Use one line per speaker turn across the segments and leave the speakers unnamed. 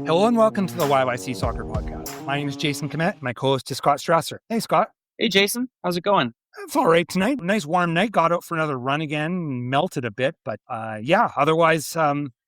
Hello and welcome to the YYC Soccer Podcast. My name is Jason Kmet. My co-host is Scott Strasser. Hey, Scott.
Hey, Jason. How's it going?
It's all right tonight. Nice warm night. Got out for another run again. Melted a bit, but otherwise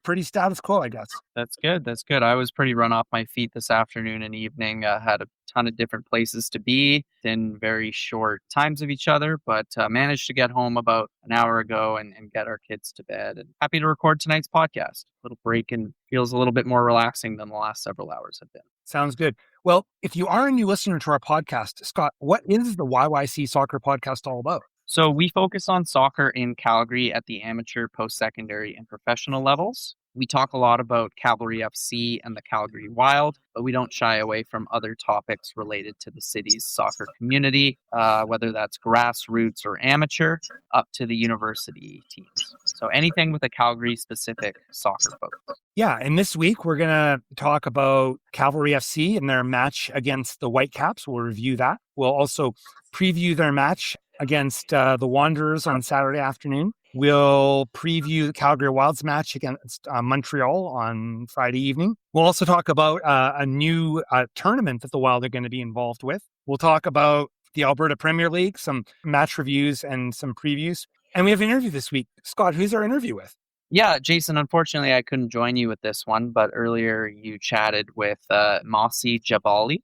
pretty status quo, I guess.
That's good. I was pretty run off my feet this afternoon and evening. Had a ton of different places to be in very short times of each other, but managed to get home about an hour ago and get our kids to bed. And happy to record tonight's podcast. A little break and feels a little bit more relaxing than the last several hours have been.
Sounds good. Well, if you are a new listener to our podcast, Scott, what is the YYC Soccer Podcast all about?
So we focus on soccer in Calgary at the amateur, post-secondary, and professional levels. We talk a lot about Cavalry FC and the Calgary Wild, but we don't shy away from other topics related to the city's soccer community, whether that's grassroots or amateur, up to the university teams. So anything with a Calgary-specific soccer focus.
Yeah, and this week we're going to talk about Cavalry FC and their match against the Whitecaps. We'll review that. We'll also preview their match against the Wanderers on Saturday afternoon. We'll preview the Calgary Wild's match against Montreal on Friday evening. We'll also talk about a new tournament that the Wild are going to be involved with. We'll talk about the Alberta Premier League, some match reviews and some previews. And we have an interview this week. Scott, who's our interview with?
Yeah, Jason, unfortunately, I couldn't join you with this one, but earlier you chatted with Massi Djabali,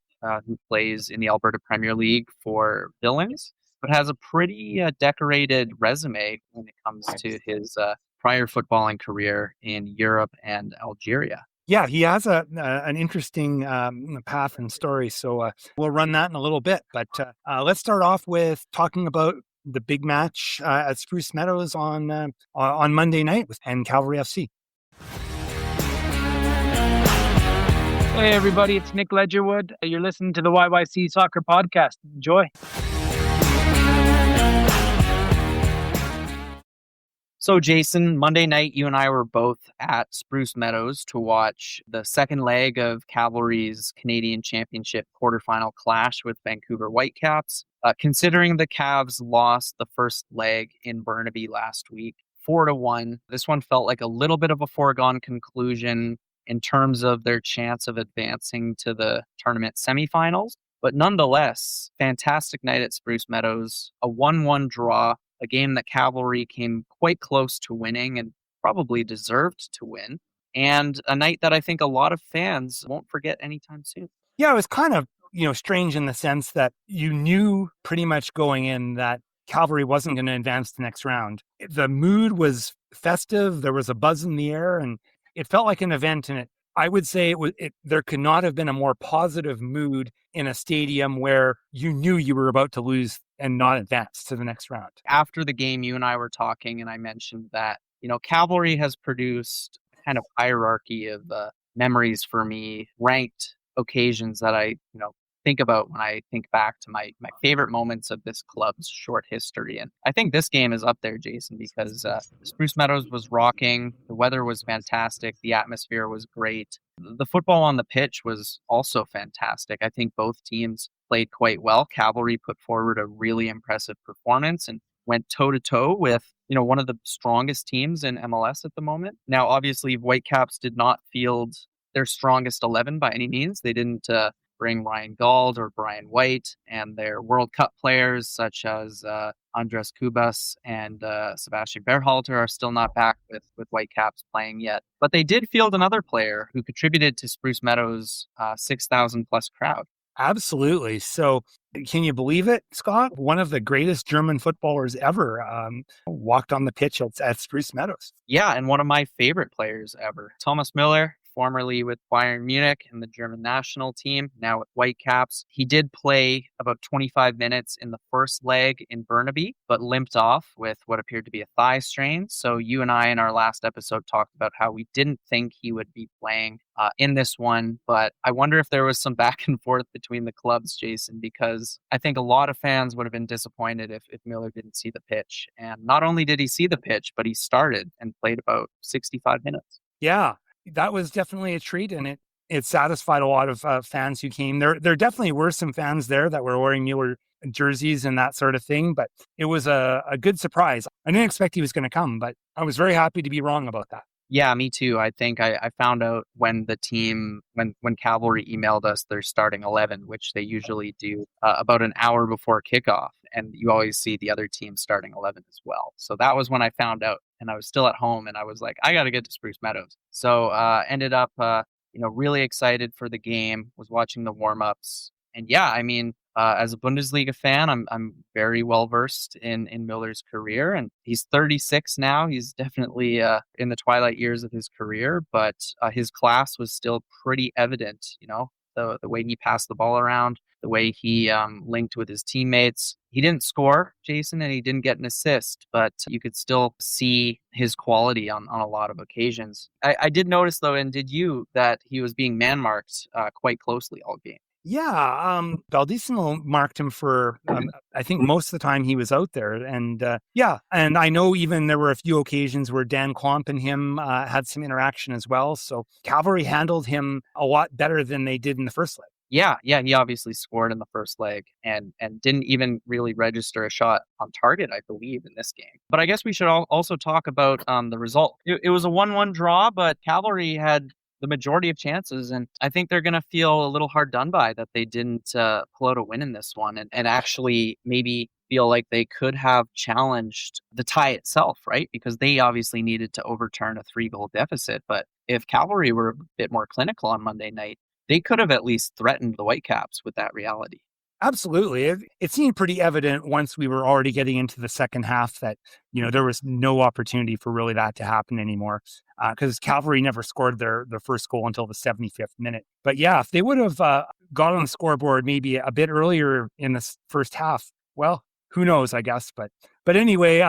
who plays in the Alberta Premier League for Villains, but has a pretty decorated resume when it comes to his prior footballing career in Europe and Algeria.
Yeah, he has an interesting path and story, so we'll run that in a little bit. But let's start off with talking about the big match at Spruce Meadows on Monday night and Cavalry FC.
Hey everybody, it's Nick Ledgerwood. You're listening to the YYC Soccer Podcast. Enjoy.
So Jason, Monday night, you and I were both at Spruce Meadows to watch the second leg of Cavalry's Canadian Championship quarterfinal clash with Vancouver Whitecaps. Considering the Cavs lost the first leg in Burnaby last week, 4-1, this one felt like a little bit of a foregone conclusion in terms of their chance of advancing to the tournament semifinals. But nonetheless, fantastic night at Spruce Meadows, a 1-1 draw, a game that Cavalry came quite close to winning and probably deserved to win, and a night that I think a lot of fans won't forget anytime soon.
Yeah, it was kind of, strange in the sense that you knew pretty much going in that Cavalry wasn't going to advance the next round. The mood was festive. There was a buzz in the air, and it felt like an event. And I would say there could not have been a more positive mood in a stadium where you knew you were about to lose and not advance to the next round.
After the game, you and I were talking, and I mentioned that, Cavalry has produced a kind of hierarchy of memories for me, ranked occasions that I, think about when I think back to my favorite moments of this club's short history. And I think this game is up there, Jason, because Spruce Meadows was rocking. The weather was fantastic. The atmosphere was great. The football on the pitch was also fantastic. I think both teams played quite well. Cavalry put forward a really impressive performance and went toe-to-toe with, one of the strongest teams in MLS at the moment. Now, obviously, Whitecaps did not field their strongest 11 by any means. They didn't bring Ryan Gauld or Brian White, and their World Cup players such as Andres Cubas and Sebastian Berhalter are still not back with Whitecaps playing yet. But they did field another player who contributed to Spruce Meadows' 6,000 plus crowd.
Absolutely. So can you believe it, Scott? One of the greatest German footballers ever walked on the pitch at Spruce Meadows.
Yeah, and one of my favorite players ever. Thomas Muller, formerly with Bayern Munich and the German national team, now with Whitecaps. He did play about 25 minutes in the first leg in Burnaby, but limped off with what appeared to be a thigh strain. So you and I in our last episode talked about how we didn't think he would be playing in this one, but I wonder if there was some back and forth between the clubs, Jason, because I think a lot of fans would have been disappointed if Muller didn't see the pitch. And not only did he see the pitch, but he started and played about 65 minutes.
Yeah. That was definitely a treat, and it satisfied a lot of fans who came. There definitely were some fans there that were wearing Muller jerseys and that sort of thing, but it was a good surprise. I didn't expect he was going to come, but I was very happy to be wrong about that.
Yeah, me too. I think I found out when when Cavalry emailed us their starting 11, which they usually do about an hour before kickoff. And you always see the other team starting 11 as well. So that was when I found out. And I was still at home and I was like, I got to get to Spruce Meadows. So ended up, really excited for the game, was watching the warm-ups. And yeah, I mean, as a Bundesliga fan, I'm very well versed in Miller's career, and he's 36 now. He's definitely in the twilight years of his career, but his class was still pretty evident. The way he passed the ball around, the way he linked with his teammates. He didn't score, Jason, and he didn't get an assist, but you could still see his quality on a lot of occasions. I did notice, though, and did you, that he was being man-marked quite closely all game.
Yeah, Baldissimo marked him for, I think most of the time he was out there. And and I know even there were a few occasions where Dan Klomp and him had some interaction as well. So Cavalry handled him a lot better than they did in the first leg.
Yeah, he obviously scored in the first leg and didn't even really register a shot on target, I believe, in this game. But I guess we should also talk about the result. It was a 1-1 draw, but Cavalry had the majority of chances, and I think they're going to feel a little hard done by that they didn't pull out a win in this one and actually maybe feel like they could have challenged the tie itself, right? Because they obviously needed to overturn a 3-goal deficit. But if Cavalry were a bit more clinical on Monday night, they could have at least threatened the Whitecaps with that reality.
Absolutely. It seemed pretty evident once we were already getting into the second half that, there was no opportunity for really that to happen anymore because Cavalry never scored their first goal until the 75th minute. But yeah, if they would have got on the scoreboard maybe a bit earlier in the first half, well, who knows, I guess. But anyway,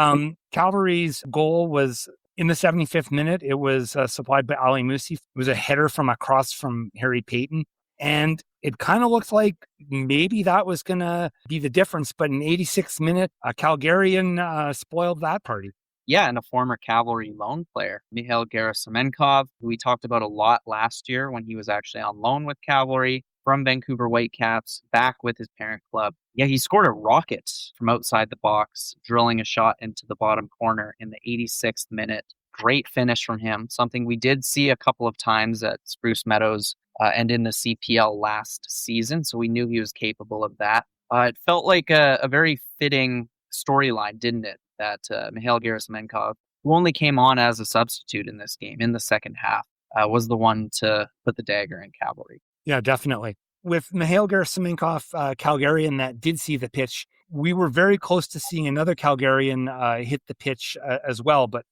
Cavalry's goal was in the 75th minute. It was supplied by Ali Musi. It was a header from across from Harry Payton. And it kind of looked like maybe that was going to be the difference. But in 86th minute, a Calgarian spoiled that party.
Yeah, and a former Cavalry loan player, Mikhail Gerasimenkov, who we talked about a lot last year when he was actually on loan with Cavalry from Vancouver Whitecaps, back with his parent club. Yeah, he scored a rocket from outside the box, drilling a shot into the bottom corner in the 86th minute. Great finish from him, something we did see a couple of times at Spruce Meadows and in the CPL last season, so we knew he was capable of that. It felt like a very fitting storyline, didn't it? That Mikhail Gerasimenkov, who only came on as a substitute in this game in the second half, was the one to put the dagger in Cavalry.
Yeah, definitely. With Mikhail Gerasimenkov, Calgarian that did see the pitch, we were very close to seeing another Calgarian hit the pitch as well, but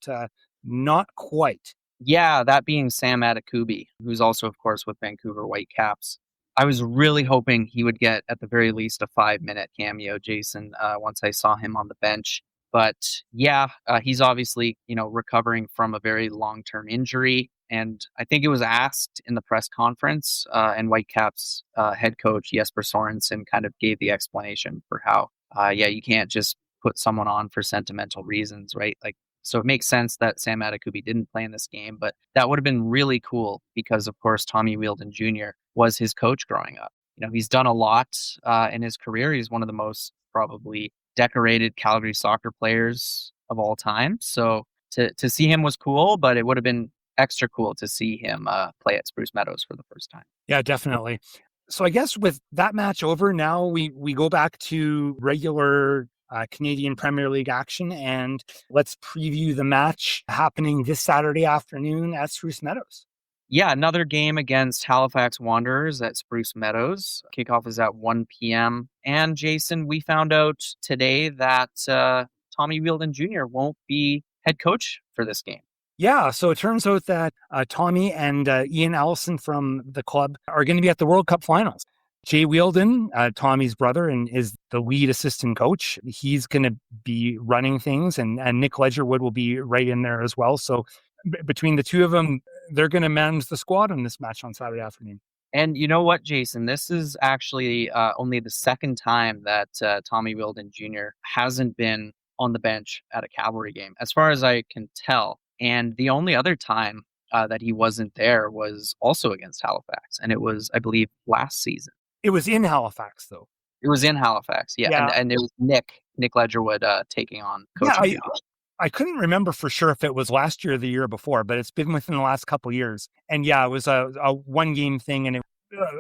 not quite.
Yeah, that being Sam Adekubi, who's also, of course, with Vancouver Whitecaps. I was really hoping he would get, at the very least, a 5-minute cameo, Jason, once I saw him on the bench. But yeah, he's obviously, recovering from a very long-term injury. And I think it was asked in the press conference, and Whitecaps head coach Jesper Sorensen kind of gave the explanation for how, you can't just put someone on for sentimental reasons, right? So it makes sense that Sam Adekubi didn't play in this game, but that would have been really cool because, of course, Tommy Wheeldon Jr. was his coach growing up. He's done a lot in his career. He's one of the most probably decorated Calgary soccer players of all time. So to see him was cool, but it would have been extra cool to see him play at Spruce Meadows for the first time.
Yeah, definitely. So I guess with that match over, now we go back to regular Canadian Premier League action, and let's preview the match happening this Saturday afternoon at Spruce Meadows.
Yeah, another game against Halifax Wanderers at Spruce Meadows. Kickoff is at 1 p.m. And Jason, we found out today that Tommy Wheeldon Jr. won't be head coach for this game.
Yeah, so it turns out that Tommy and Ian Allison from the club are going to be at the World Cup finals. Jay Wheeldon, Tommy's brother, and is the lead assistant coach. He's going to be running things, and Nick Ledgerwood will be right in there as well. So between the two of them, they're going to manage the squad in this match on Saturday afternoon.
And you know what, Jason? This is actually only the second time that Tommy Wheeldon Jr. hasn't been on the bench at a Cavalry game, as far as I can tell. And the only other time that he wasn't there was also against Halifax. And it was, I believe, last season.
It was in Halifax, though.
It was in Halifax, yeah. And it was Nick Ledgerwood taking on coaching duties.
I couldn't remember for sure if it was last year or the year before, but it's been within the last couple of years. And yeah, it was a one-game thing, and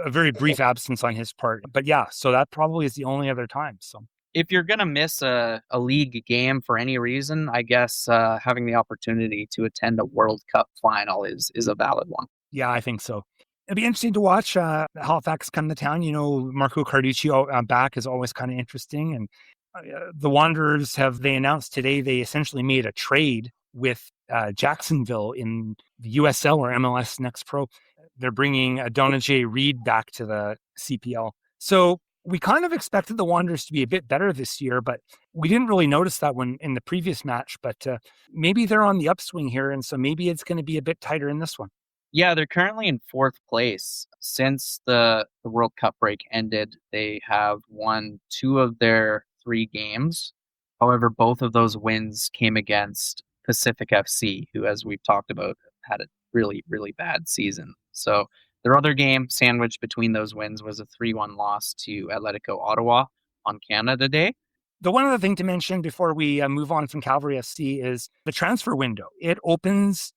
a very brief absence on his part. But yeah, so that probably is the only other time. So
if you're going to miss a league game for any reason, I guess having the opportunity to attend a World Cup final is a valid one.
Yeah, I think so. It'll be interesting to watch Halifax come to town. Marco Carducci back is always kind of interesting. And the Wanderers they announced today they essentially made a trade with Jacksonville in the USL or MLS Next Pro. They're bringing Donajay Reed back to the CPL. So we kind of expected the Wanderers to be a bit better this year, but we didn't really notice that when in the previous match. But maybe they're on the upswing here, and so maybe it's going to be a bit tighter in this one.
Yeah, they're currently in 4th place. Since the World Cup break ended, they have won 2 of their 3 games. However, both of those wins came against Pacific FC, who, as we've talked about, had a really, really bad season. So their other game sandwiched between those wins was a 3-1 loss to Atletico Ottawa on Canada Day.
The one other thing to mention before we move on from Cavalry FC is the transfer window. It opens,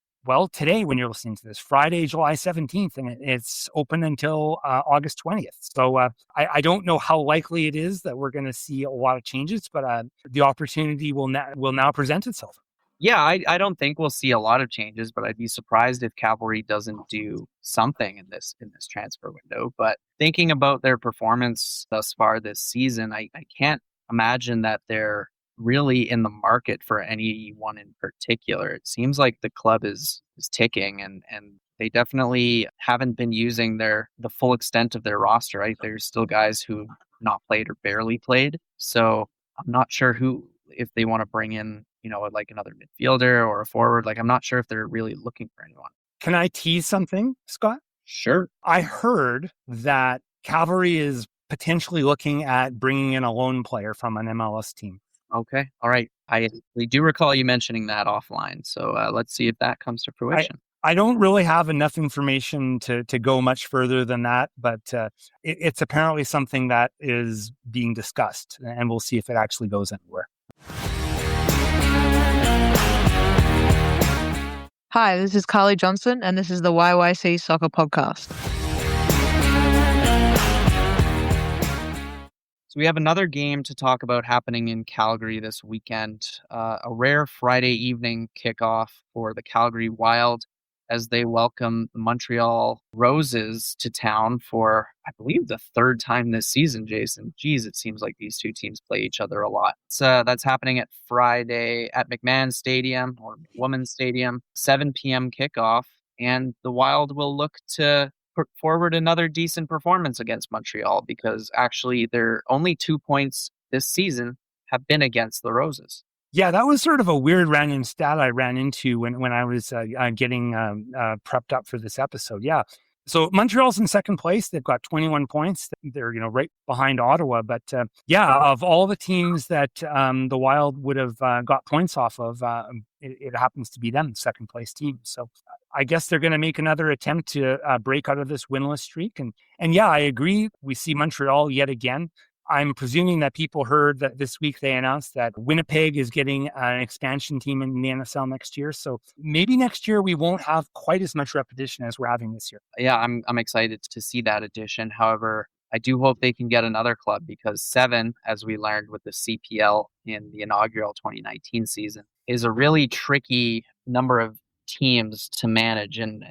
today when you're listening to this, Friday, July 17th, and it's open until August 20th. So I don't know how likely it is that we're going to see a lot of changes, but the opportunity will now present itself.
Yeah, I don't think we'll see a lot of changes, but I'd be surprised if Cavalry doesn't do something in this transfer window. But thinking about their performance thus far this season, I can't imagine that they're really in the market for anyone in particular. It seems like the club is ticking, and they definitely haven't been using the full extent of their roster, right? There's still guys who have not played or barely played. So I'm not sure if they want to bring in, like another midfielder or a forward. Like, I'm not sure if they're really looking for anyone.
Can I tease something, Scott?
Sure.
I heard that Cavalry is potentially looking at bringing in a loan player from an MLS team.
Okay. All right. We do recall you mentioning that offline. So let's see if that comes to fruition.
I don't really have enough information to go much further than that, but it's apparently something that is being discussed, and we'll see if it actually goes anywhere.
Hi, this is Carly Johnson, and this is the YYC Soccer Podcast.
So we have another game to talk about happening in Calgary this weekend. A rare Friday evening kickoff for the Calgary Wild as they welcome the Montreal Roses to town for, I believe, the 3rd time this season, Jason. Geez, it seems like these two teams play each other a lot. So that's happening at Friday at McMahon Stadium or Women's Stadium, 7 p.m. kickoff. And the Wild will look to put forward another decent performance against Montreal, because actually their only 2 points this season have been against the Roses.
Yeah, that was sort of a weird random stat I ran into when I was getting prepped up for this episode. Yeah. So Montreal's in 2nd place. They've got 21 points. They're, right behind Ottawa. But of all the teams that the Wild would have got points off of, it happens to be them, 2nd place team. So I guess they're going to make another attempt to break out of this winless streak. And yeah, I agree. We see Montreal yet again. I'm presuming that people heard that this week they announced that Winnipeg is getting an expansion team in the NSL next year. So maybe next year we won't have quite as much repetition as we're having this year.
Yeah, I'm excited to see that addition. However, I do hope they can get another club, because 7, as we learned with the CPL in the inaugural 2019 season, is a really tricky number of teams to manage, and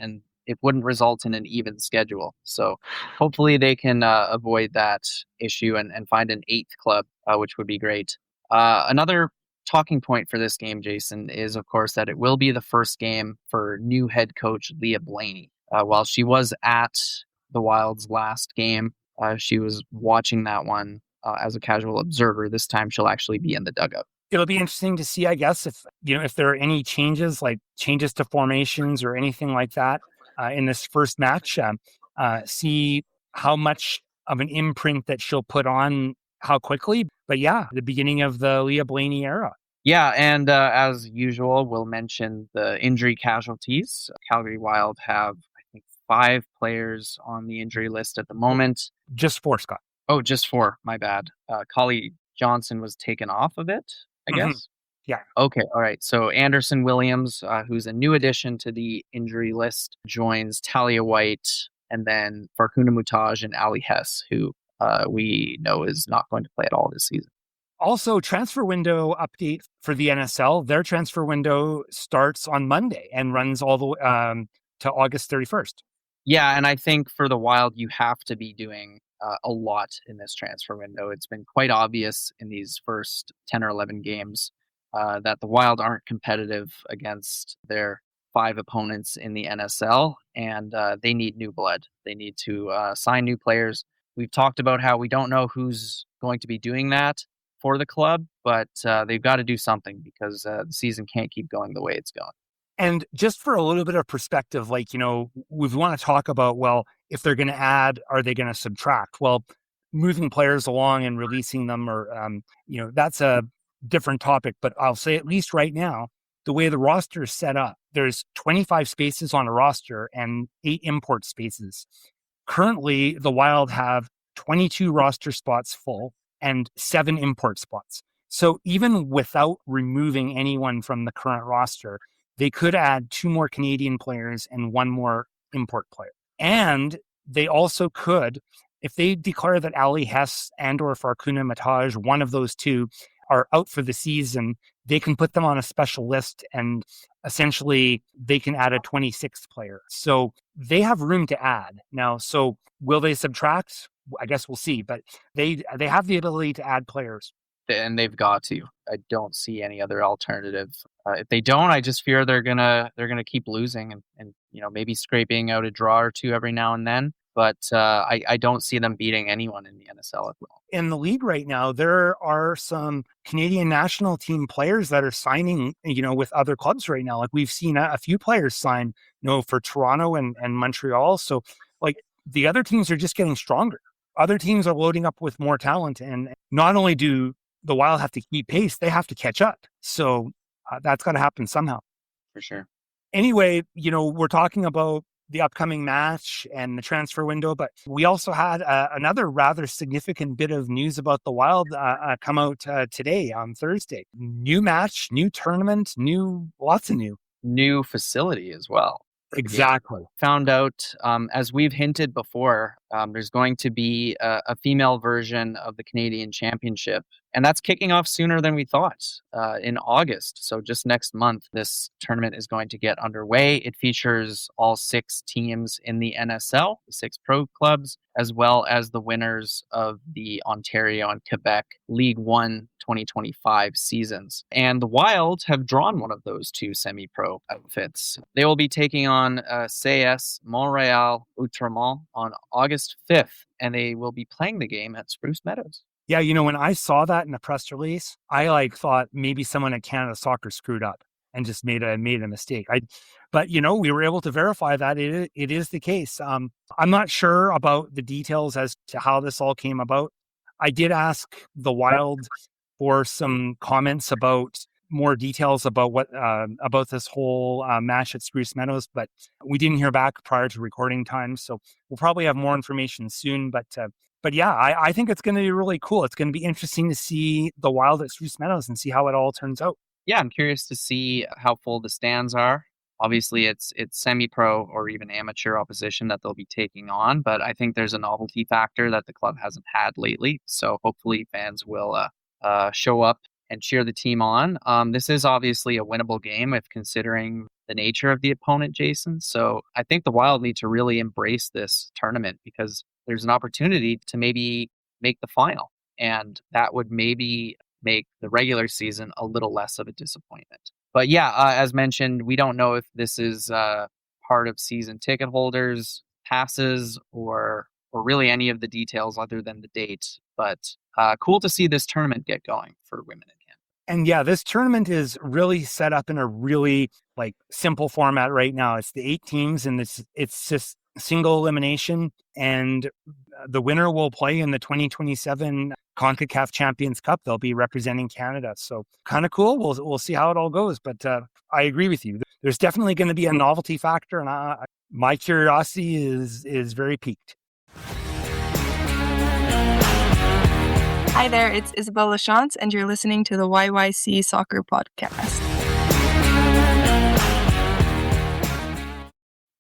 it wouldn't result in an even schedule. So hopefully they can avoid that issue and find an 8th club, which would be great. Another talking point for this game, Jason, is, of course, that it will be the first game for new head coach Leah Blayney. While she was at the Wild's last game, she was watching that one as a casual observer. This time she'll actually be in the dugout.
It'll be interesting to see, I guess, if there are any changes, like changes to formations or anything like that. In this first match, see how much of an imprint that she'll put on, how quickly. But yeah, the beginning of the Leah Blayney era.
Yeah, and as usual, we'll mention the injury casualties. Calgary Wild have, I think, 5 players on the injury list at the moment.
Just 4, Scott.
Oh, just 4. My bad. Collie Johnson was taken off of it, I guess.
Yeah.
Okay. All right. So Anderson Williams, who's a new addition to the injury list, joins Talia White, and then Farkuna Mutaj and Ali Hess, who we know is not going to play at all this season.
Also, transfer window update for the NSL. Their transfer window starts on Monday and runs all the way to August 31st.
Yeah, and I think for the Wild, you have to be doing a lot in this transfer window. It's been quite obvious in these first 10 or 11 games that the Wild aren't competitive against their 5 opponents in the NSL, and they need new blood. They need to sign new players. We've talked about how we don't know who's going to be doing that for the club, but they've got to do something because the season can't keep going the way it's going.
And just for a little bit of perspective, like, we want to talk about, well, if they're going to add, are they going to subtract? Well, moving players along and releasing them, or, that's a different topic. But I'll say, at least right now, the way the roster is set up, there's 25 spaces on a roster and 8 import spaces. Currently, the Wild have 22 roster spots full and 7 import spots. So even without removing anyone from the current roster, they could add 2 more Canadian players and 1 more import player. And they also could, if they declare that Ali Hess and or Farkuna Mutaj, one of those 2, are out for the season, they can put them on a special list and essentially they can add a 26th player. So they have room to add now. So will they subtract? I guess we'll see, but they have the ability to add players.
And they've got to. I don't see any other alternative. If they don't, I just fear they're gonna keep losing and maybe scraping out a draw or 2 every now and then. But I don't see them beating anyone in the NSL at all.
In the league right now, there are some Canadian national team players that are signing, with other clubs right now. Like we've seen a few players sign, for Toronto and Montreal. So like the other teams are just getting stronger. Other teams are loading up with more talent, and not only do the Wild have to keep pace, they have to catch up. So that's got to happen somehow.
For sure.
Anyway, we're talking about the upcoming match and the transfer window, but we also had another rather significant bit of news about the Wild come out today on Thursday. New match, new tournament, lots of new
facility as well.
Exactly.
Found out, as we've hinted before, there's going to be a female version of the Canadian Championship, and that's kicking off sooner than we thought, in August. So just next month, this tournament is going to get underway. It features all 6 teams in the NSL, the 6 pro clubs, as well as the winners of the Ontario and Quebec League One 2025 seasons. And the Wild have drawn one of those 2 semi-pro outfits. They will be taking on CS Montreal Outremont on August 5th, and they will be playing the game at Spruce Meadows.
Yeah, when I saw that in the press release, I thought maybe someone at Canada Soccer screwed up and just made a mistake. But we were able to verify that it is the case. I'm not sure about the details as to how this all came about. I did ask the Wild for some comments about more details about what about this whole match at Spruce Meadows, but we didn't hear back prior to recording time. So we'll probably have more information soon. But yeah, I think it's going to be really cool. It's going to be interesting to see the Wild at Spruce Meadows and see how it all turns out.
Yeah, I'm curious to see how full the stands are. Obviously, it's semi-pro or even amateur opposition that they'll be taking on, but I think there's a novelty factor that the club hasn't had lately. So hopefully fans will show up and cheer the team on. This is obviously a winnable game if considering the nature of the opponent, Jason. So I think the Wild need to really embrace this tournament because there's an opportunity to maybe make the final. And that would maybe make the regular season a little less of a disappointment. But yeah, as mentioned, we don't know if this is part of season ticket holders, passes, or really any of the details other than the date. But cool to see this tournament get going for women in Canada.
And yeah, this tournament is really set up in a really simple format right now. It's the 8 teams and it's just single elimination, and the winner will play in the 2027 CONCACAF Champions Cup. They'll be representing Canada. So kind of cool. We'll see how it all goes. But I agree with you. There's definitely going to be a novelty factor, and my curiosity is very piqued.
Hi there, it's Isabelle Lachance, and you're listening to the YYC Soccer Podcast.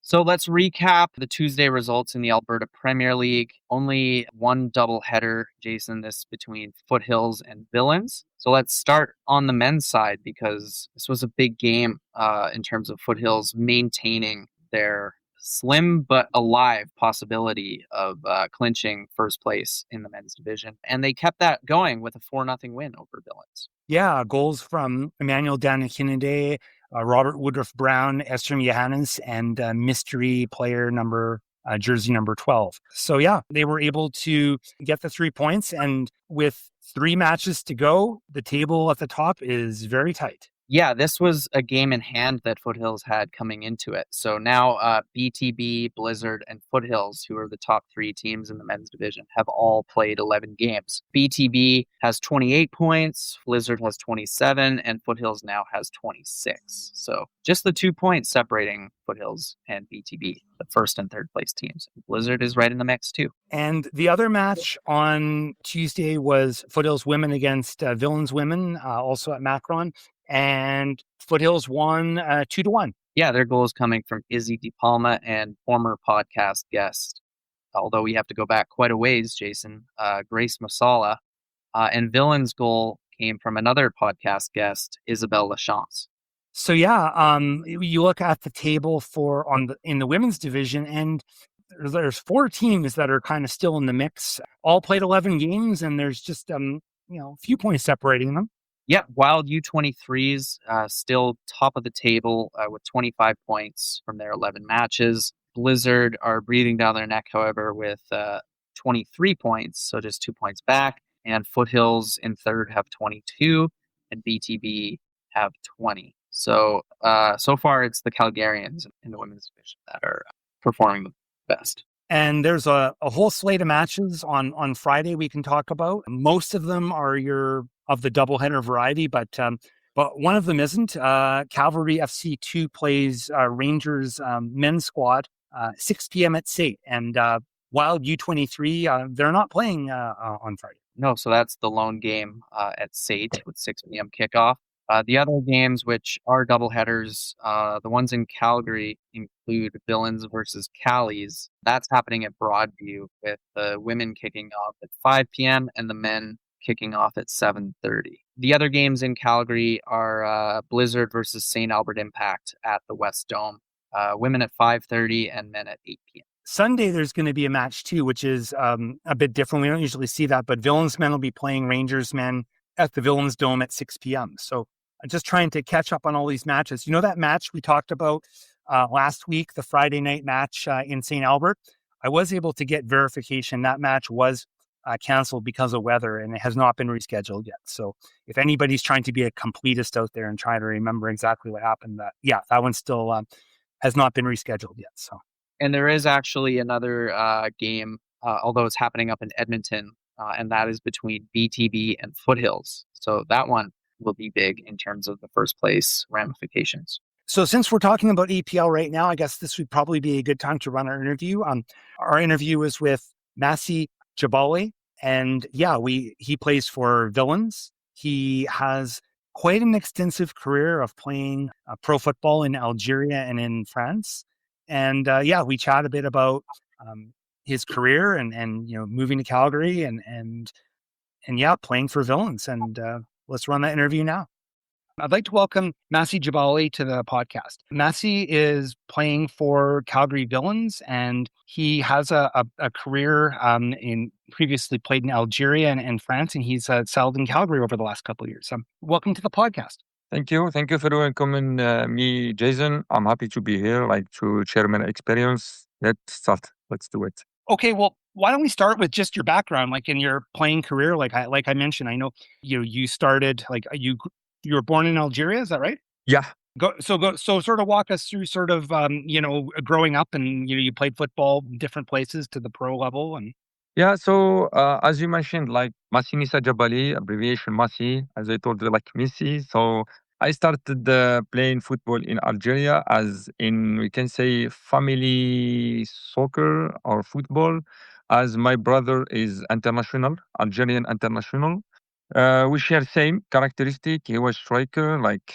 So let's recap the Tuesday results in the Alberta Premier League. Only one doubleheader, Jason, this between Foothills and Villains. So let's start on the men's side because this was a big game in terms of Foothills maintaining their slim but alive possibility of clinching first place in the men's division. And they kept that going with a 4-0 win over Villains.
Yeah, goals from Emmanuel Danikinide, Robert Woodruff Brown, Esther Johannes, and mystery player jersey number 12. So yeah, they were able to get the 3 points. And with 3 matches to go, the table at the top is very tight.
Yeah, this was a game in hand that Foothills had coming into it. So now BTB, Blizzard, and Foothills, who are the top 3 teams in the men's division, have all played 11 games. BTB has 28 points, Blizzard has 27, and Foothills now has 26. So just the 2 points separating Foothills and BTB, the first and third place teams. Blizzard is right in the mix too.
And the other match on Tuesday was Foothills women against Villains women, also at Macron. And Foothills won 2-1.
Yeah, their goal is coming from Izzy DePalma and former podcast guest, although we have to go back quite a ways, Jason, Grace Masala. And Villain's goal came from another podcast guest, Isabelle Lachance.
So yeah, you look at the table in the women's division, and there's 4 teams that are kind of still in the mix. All played 11 games, and there's just a few points separating them.
Yeah, Wild U23s still top of the table with 25 points from their 11 matches. Blizzard are breathing down their neck, however, with 23 points, so just 2 points back. And Foothills in third have 22, and BTB have 20. So so far, it's the Calgarians in the women's division that are performing the best.
And there's a whole slate of matches on Friday we can talk about. Most of them are of the doubleheader variety, but one of them isn't. Cavalry FC 2 plays Rangers men's squad 6 p.m. at SAIT, and Wild U23 they're not playing on Friday.
No, so that's the lone game at SAIT with 6 p.m. kickoff. The other games, which are doubleheaders, the ones in Calgary include Villains versus Callies. That's happening at Broadview, with the women kicking off at 5 p.m. and the men kicking off at 7:30. The other games in Calgary are Blizzard versus St. Albert Impact at the West Dome. Women at 5:30 and men at 8 p.m.
Sunday, there's going to be a match too, which is a bit different. We don't usually see that, but Villains men will be playing Rangers men at the Villains Dome at 6 p.m. So I'm just trying to catch up on all these matches. You know that match we talked about last week, the Friday night match in St. Albert? I was able to get verification. That match was canceled because of weather, and it has not been rescheduled yet. So if anybody's trying to be a completist out there and trying to remember exactly what happened, that one still has not been rescheduled yet. So.
And there is actually another game, although it's happening up in Edmonton, and that is between BTB and Foothills. So that one will be big in terms of the first place ramifications.
So since we're talking about EPL right now, I guess this would probably be a good time to run our interview. Our interview is with Massi Djabali, and he plays for Villains. He has quite an extensive career of playing pro football in Algeria and in France. And we chat a bit about his career and moving to Calgary and playing for Villains. And let's run that interview now. I'd like to welcome Massi Djabali to the podcast. Massi is playing for Calgary Villains, and he has a career previously played in Algeria and France, and he's settled in Calgary over the last couple of years. Welcome to the podcast.
Thank you. Thank you for welcoming me, Jason. I'm happy to be here, to share my experience. Let's start. Let's do it.
Okay, well, why don't we start with just your background, in your playing career? Like I mentioned, I know you started you were born in Algeria, is that right?
Yeah.
So sort of walk us through sort of growing up, and you played football different places to the pro level. And
yeah, so as you mentioned, Massi Djabali, abbreviation Massi, as I told you, Messi. So I started playing football in Algeria, as in, we can say, family soccer or football. as my brother is international, Algerian international. We share same characteristic. He was striker, like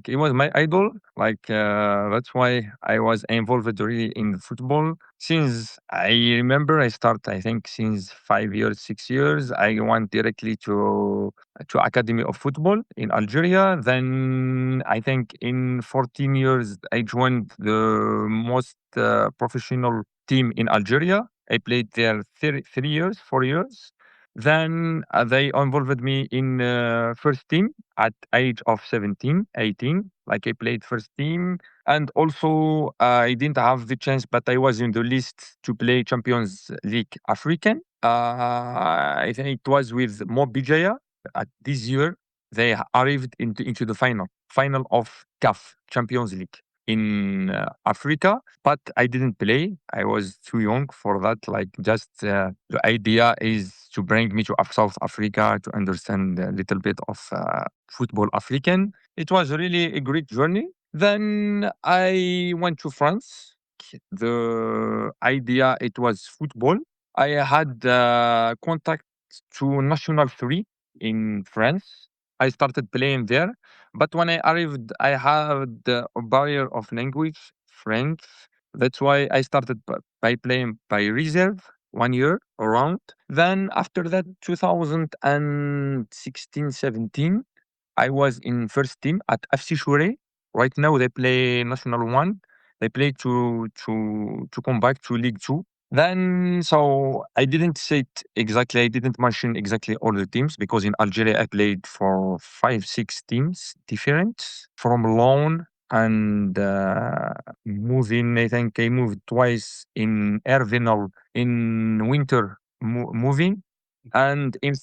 he was my idol. That's why I was involved really in football. Since I remember, I start I think since 5 years, 6 years. I went directly to Academy of Football in Algeria. Then I think in 14 years I joined the most professional team in Algeria. I played there 3 years, 4 years. Then they involved me in first team at age of 17, 18. Like I played first team. And also I didn't have the chance, but I was in the list to play Champions League African. I think it was with Mobijaya. At this year, they arrived into the final of CAF Champions League in Africa, but I didn't play. I was too young for that. Like, just the idea is to bring me to South Africa to understand a little bit of football African. It was really a great journey. Then I went to France. The idea, it was football. I had contact to National 3 in France. I started playing there. But when I arrived, I had a barrier of language, French. That's why I started by playing by reserve 1 year around. Then after that, 2016, 17, I was in first team at FC Chouré. Right now, they play National 1. They play to come back to League 2. Then, so I didn't say it exactly. I didn't mention exactly all the teams because in Algeria I played for 5, 6 teams different from loan and moving. I think I moved twice in Ervinal in winter moving, and in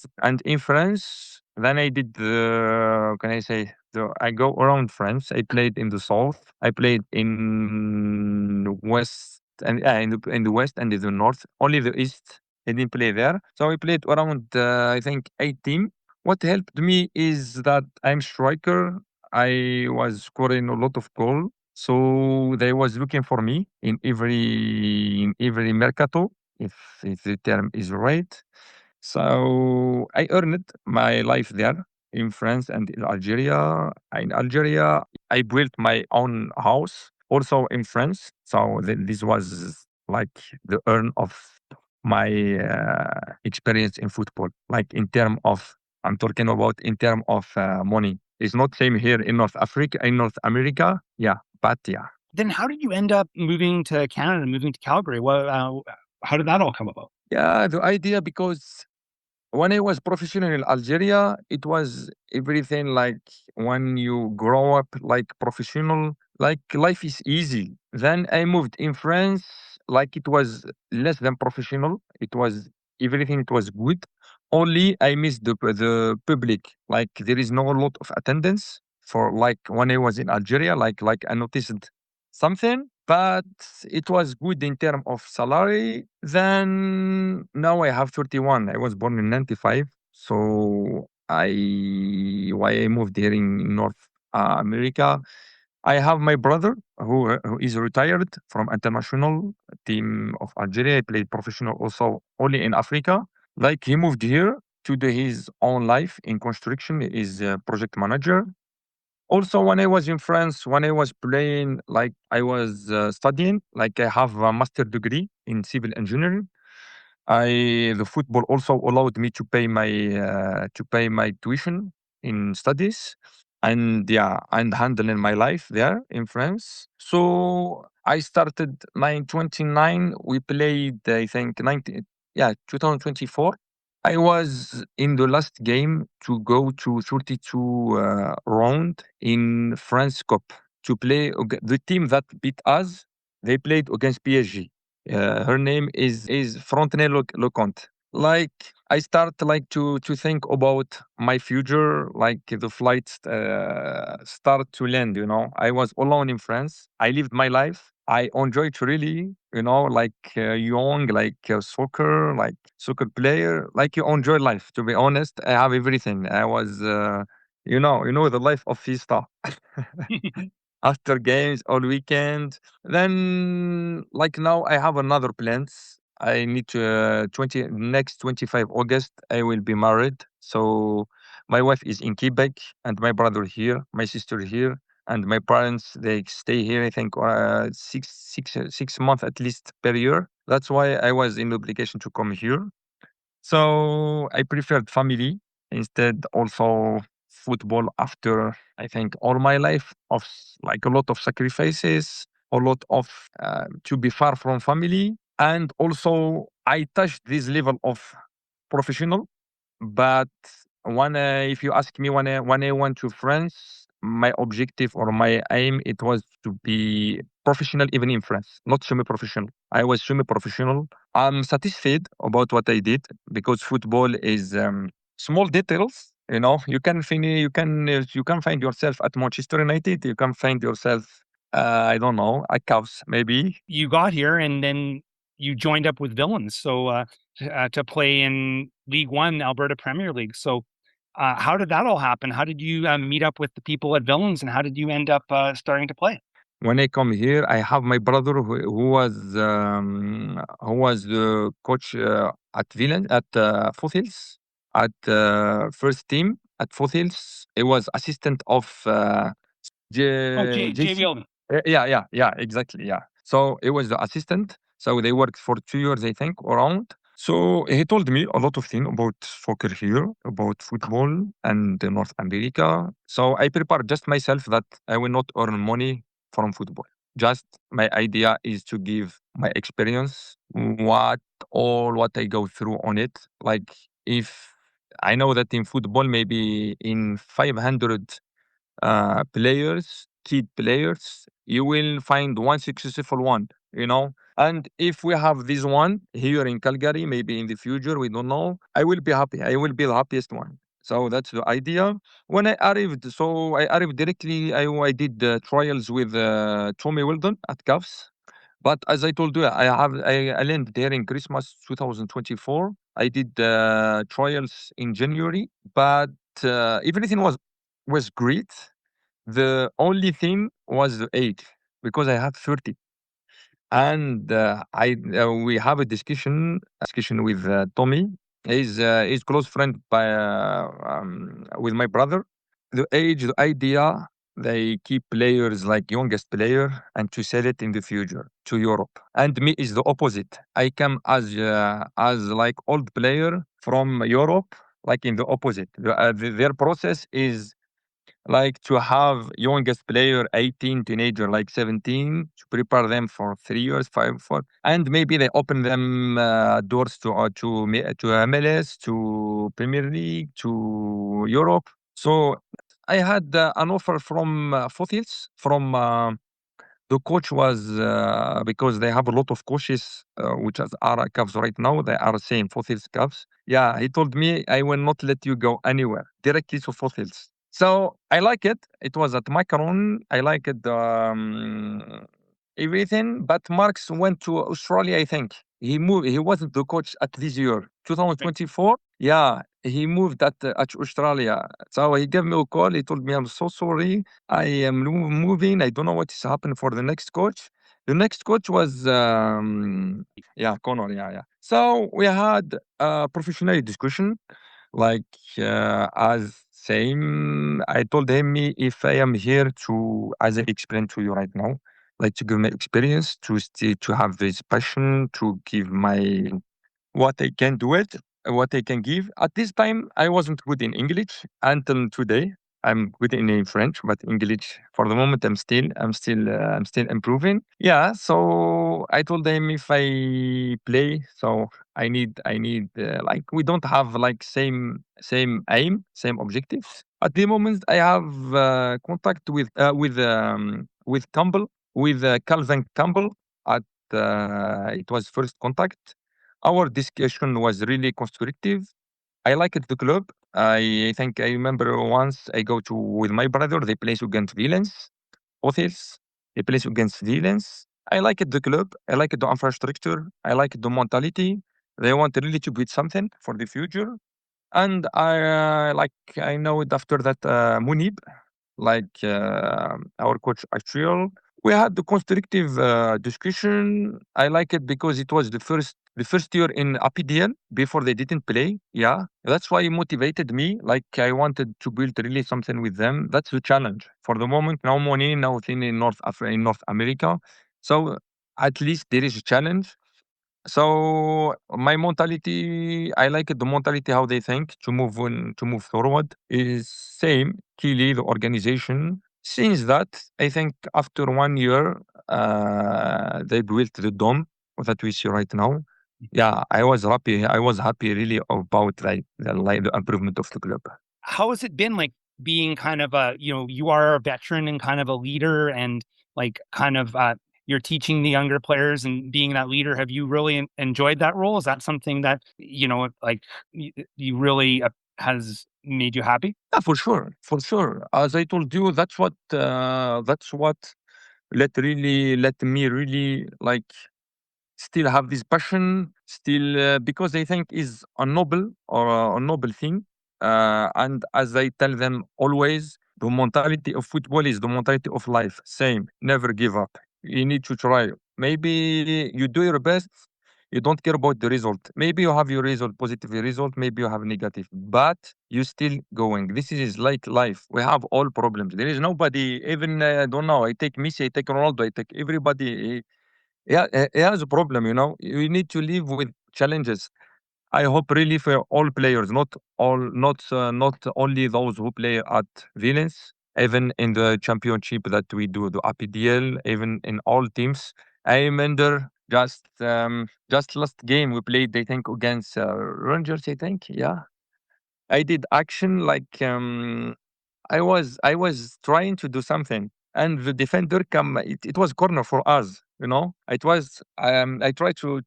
France. Then I did the. Can I say? I go around France. I played in the south. I played in the west and in the west and in the north. Only the east I didn't play there. So I played around I think 8 teams. What helped me is that I'm striker. I was scoring a lot of goal. So they was looking for me in every mercato, if the term is right. So I earned my life there in France and in Algeria. In Algeria, I built my own house, also in France. So this was like the earn of my experience in football. Like in term of, I'm talking about in term of money. It's not same here in North Africa, in North America. Yeah, but yeah.
Then how did you end up moving to Canada, moving to Calgary? How did that all come about?
Yeah, the idea, because when I was professional in Algeria, it was everything like when you grow up like professional, like life is easy. Then I moved in France, like it was less than professional. It was everything, it was good. Only I missed the public. Like there is no lot of attendance for like when I was in Algeria, like I noticed something, but it was good in terms of salary. Then now I have 31. I was born in 95. So why I moved here in North America. I have my brother who is retired from international team of Algeria. He played professional also only in Africa. Like he moved here to do his own life in construction. He is a project manager. Also, when I was in France, when I was playing, like I was studying, like I have a master degree in civil engineering. The football also allowed me to pay my tuition in studies, and yeah, and handling my life there in France. So I started 929. We played, I think, 2024. I was in the last game to go to 32 round in France Cup to play the team that beat us. They played against PSG. Her name is Frontenay Lecomte. Like I start like to think about my future, like the flights start to land. I was alone in France. I lived my life. I enjoyed really, like young, like soccer player, like you enjoy life. To be honest, I have everything. I was, the life of Fista. After games all weekend. Then, like now, I have another plans. I need to 25 August. I will be married. So my wife is in Quebec, and my brother here, my sister here, and my parents they stay here. I think 6 months at least per year. That's why I was in obligation to come here. So I preferred family instead also football after I think all my life of like a lot of sacrifices, a lot of to be far from family, and also I touched this level of professional. But if you ask me when I went to France, my objective or my aim it was to be professional even in France, not semi-professional. I was semi-professional. I'm satisfied about what I did because football is small details. You know, you can find yourself at Manchester United. You can find yourself, I don't know, at Cavs maybe.
You got here and then you joined up with Villains, so to play in League One, Alberta Premier League. So how did that all happen? How did you meet up with the people at Villains, and how did you end up starting to play?
When I come here, I have my brother who was the coach at Villain at Foothills at first team at Foothills. He was assistant of
Jay
JC.
Wilden.
Yeah, exactly. Yeah. So it was the assistant. So they worked for 2 years, I think, around. So he told me a lot of things about soccer here, about football and North America. So I prepared just myself that I will not earn money from football. Just my idea is to give my experience, what I go through on it. Like if I know that in football, maybe in 500 players, key players, you will find one successful one, you know. And if we have this one here in Calgary, maybe in the future, we don't know, I will be happy. I will be the happiest one. So that's the idea. When I arrived, directly, I did trials with Tommy Weldon at Cavs. But as I told you, I landed there in Christmas 2024. I did trials in January, but everything was great. The only thing was the age because I have 30, and we have a discussion with Tommy. He's close friend with my brother. The age, the idea, they keep players like youngest player and to sell it in the future to Europe. And me is the opposite. I come as like old player from Europe, like in the opposite. Their process is like to have youngest player 18, teenager like 17, to prepare them for 3 years, 5 and maybe they open them doors to MLS, to Premier League, to Europe. So I had an offer from Foothills. From the coach was because they have a lot of coaches which are Cavs right now. They are saying Foothills Cavs. Yeah, he told me I will not let you go anywhere directly to Foothills. So I like it. It was at Macron. I like it everything. But Marks went to Australia, I think. He moved. He wasn't the coach at this year, 2024. Yeah, he moved at Australia. So he gave me a call. He told me, "I'm so sorry. I am moving. I don't know what is happening for the next coach." The next coach was Connor. Yeah. So we had a professional discussion, like as same. I told him if I am here to, as I explained to you right now, like to give my experience, to have this passion, to give my what I can do it, what I can give. At this time, I wasn't good in English until today. I'm good in French, but English for the moment I'm still improving. Yeah, so I told them if I play, so I need like we don't have like same aim, same objectives. At the moment, I have contact with Campbell, with Calvin Campbell. At it was first contact. Our discussion was really constructive. I liked the club. I think I remember once I go to with my brother. They play against Villains, Othels. They play against Villains. I liked the club. I liked the infrastructure. I liked the mentality. They want really to build something for the future. And I know it after that Munib, like our coach actual. We had the constructive discussion. I like it because it was the first the first year in APDL before they didn't play. Yeah, that's why it motivated me. Like I wanted to build really something with them. That's the challenge. For the moment, no money, nothing in North America. So at least there is a challenge. So my mentality, I like it, the mentality how they think to move forward is same. Kili, the organization. Since that, I think after 1 year, they built the dome that we see right now. Yeah, I was happy. I was happy really about the improvement of the club.
How has it been like being kind of you are a veteran and kind of a leader and like kind of you're teaching the younger players and being that leader. Have you really enjoyed that role? Is that something that, like you really has made you happy?
Yeah, for sure. For sure. As I told you, that's what let me really like still have this passion, still because I think is a noble thing. And as I tell them always, the mentality of football is the mentality of life. Same, never give up. You need to try. Maybe you do your best. You don't care about the result. Maybe you have your result, positive result. Maybe you have negative, but you still going. This is like life. We have all problems. There is nobody. Even I don't know. I take Messi. I take Ronaldo. I take everybody. Yeah, he has a problem, you know. You need to live with challenges. I hope really for all players, not only those who play at Vilnius, even in the championship that we do, the APDL, even in all teams. I remember just last game we played, I think, against Rangers. I think, yeah, I did action like I was trying to do something, and the defender come. It was corner for us, you know. It was I tried to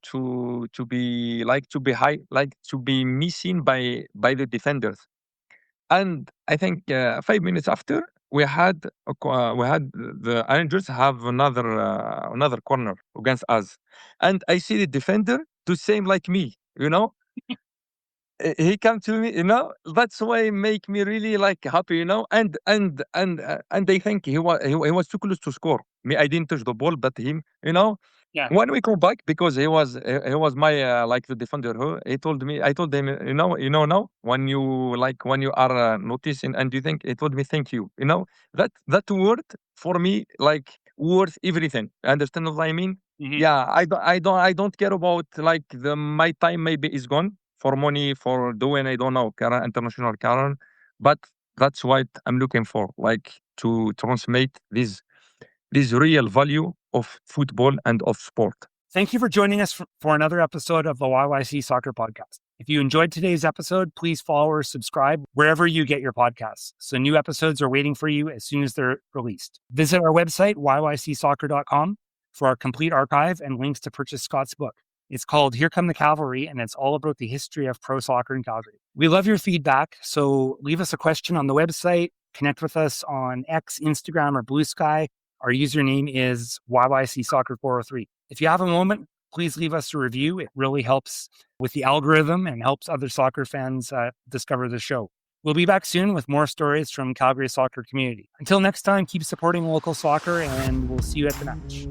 be like to be high, like to be missing by the defenders, and I think 5 minutes after we had the Rangers have another corner against us, and I see the defender do same like me, you know. He come to me, you know. That's why make me really like happy, you know. And they think he was too close to score. Me, I didn't touch the ball, but him, you know.
Yeah.
When we go back, because he was my like the defender. Who he told me, I told him, you know now when you are noticing and you think, he told me thank you. You know that word for me like worth everything. Understand what I mean?
Mhm.
Yeah, I don't care about like my time maybe is gone for money for doing I don't know international career, but that's what I'm looking for, like to transmit this real value of football and of sport.
Thank you for joining us for another episode of the YYC Soccer Podcast. If you enjoyed today's episode, please follow or subscribe wherever you get your podcasts, so new episodes are waiting for you as soon as they're released. Visit our website, yycsoccer.com, for our complete archive and links to purchase Scott's book. It's called Here Come the Cavalry, and it's all about the history of pro soccer in Calgary. We love your feedback, so leave us a question on the website, connect with us on X, Instagram, or Blue Sky. Our username is YYC Soccer 403. If you have a moment, please leave us a review. It really helps with the algorithm and helps other soccer fans discover the show. We'll be back soon with more stories from Calgary's soccer community. Until next time, keep supporting local soccer, and we'll see you at the match.